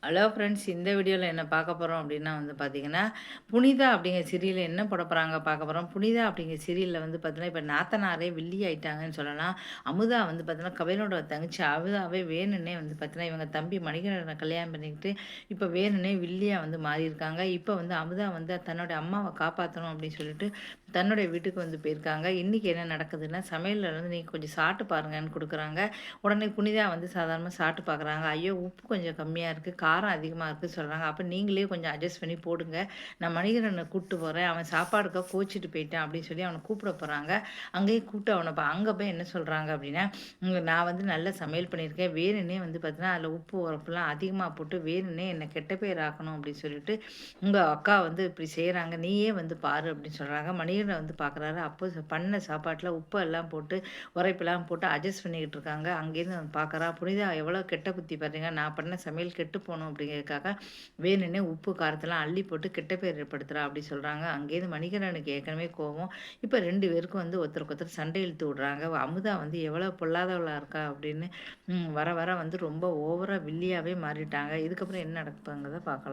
Hello friends, இந்த வீடியோவில் என்ன பார்க்க போகிறோம் அப்படின்னா வந்து பார்த்தீங்கன்னா, புனிதா அப்படிங்கிற சீரியல்ல என்ன போட போகிறாங்க பார்க்க போகிறோம். புனிதா அப்படிங்கிற சீரியல்ல வந்து பார்த்தீங்கன்னா, இப்போ நாத்தனாரே வில்லி ஆயிட்டாங்கன்னு சொல்லலாம். அமுதா வந்து பார்த்தீங்கன்னா, கவினோட தங்கச்சி அமுதாவே வேணுன்னே வந்து பார்த்தீங்கன்னா, இவங்க தம்பி மணிகண்டனை கல்யாணம் பண்ணிக்கிட்டு, இப்போ வேணுன்னே வில்லியா வந்து மாறியிருக்காங்க. இப்போ வந்து அமுதா வந்து தன்னுடைய அம்மாவ காப்பாத்தணும் அப்படின்னு சொல்லிட்டு, தன்னுடைய வீட்டுக்கு வந்து போயிருக்காங்க. இன்னைக்கு என்ன நடக்குதுன்னா, சமையல்ல வந்து நீங்க கொஞ்சம் சாப்பிட்டு பாருங்கன்னு குடுக்குறாங்க. உடனே புனிதா வந்து சாதாரணமா சாப்பிட்டு பார்க்குறாங்க. ஐயோ! உப்பு கொஞ்சம் கம்மியா இருக்கு, காரம் அதிகமா இருக்குன்னு சொல்றாங்க. அப்ப நீங்களே கொஞ்சம் அட்ஜஸ்ட் பண்ணி போடுங்க. நான் மணிகரன கூட்டு போறேன். அவன் சாப்பாடுக்காக கோச்சிட்டு போயிட்டான் அப்படின்னு சொல்லி அவன கூப்பிட போறாங்க. அங்கேயே கூப்பிட்டு அங்க போய் என்ன சொல்றாங்க அப்படின்னா, நான் வந்து நல்ல சமையல் பண்ணியிருக்கேன். வேணுன்னே வந்து பார்த்தீங்கன்னா, அதில உப்பு, உரப்புலாம் அதிகமா போட்டு வேணுன்னே என்ன கெட்ட பேர் ஆக்கணும் அப்படின்னு சொல்லிட்டு, உங்க அக்கா வந்து இப்படி செய்றாங்க. நீயே வந்து பாரு அப்படின்னு சொல்றாங்க. மணிகண்டன் வந்து பார்க்குறாரு. அப்போ பண்ண சாப்பாட்டுல உப்பு எல்லாம் போட்டு உரைப்பெல்லாம் போட்டு அட்ஜஸ்ட் பண்ணிக்கிட்டு இருக்காங்க. அங்கேருந்து அவன் பார்க்குறான். புனிதா எவ்வளோ கெட்ட புத்தி பாத்தீங்க. நான் பண்ண சமையல் கெட்டு போணும் அப்படிங்கிறதுக்காக வேணுன்னே உப்பு, காரத்தெல்லாம் அள்ளி போட்டு கெட்ட பேர் ஏற்படுத்துறா அப்படி சொல்றாங்க. அங்கேருந்து மணிகண்டனுக்கு ஏற்கனவே கோவம். இப்ப 2 பேருக்கும் வந்து ஒருத்தருக்கு ஒருத்தர் சண்டை இழுத்து விடுறாங்க. அமுதா வந்து எவ்வளோ பொல்லாதவளா இருக்கா அப்படின்னு வர வர வந்து ரொம்ப ஓவரா வில்லியாவே மாறிட்டாங்க. இதுக்கப்புறம் என்ன நடக்குதுங்கிறத பார்க்கலாம்.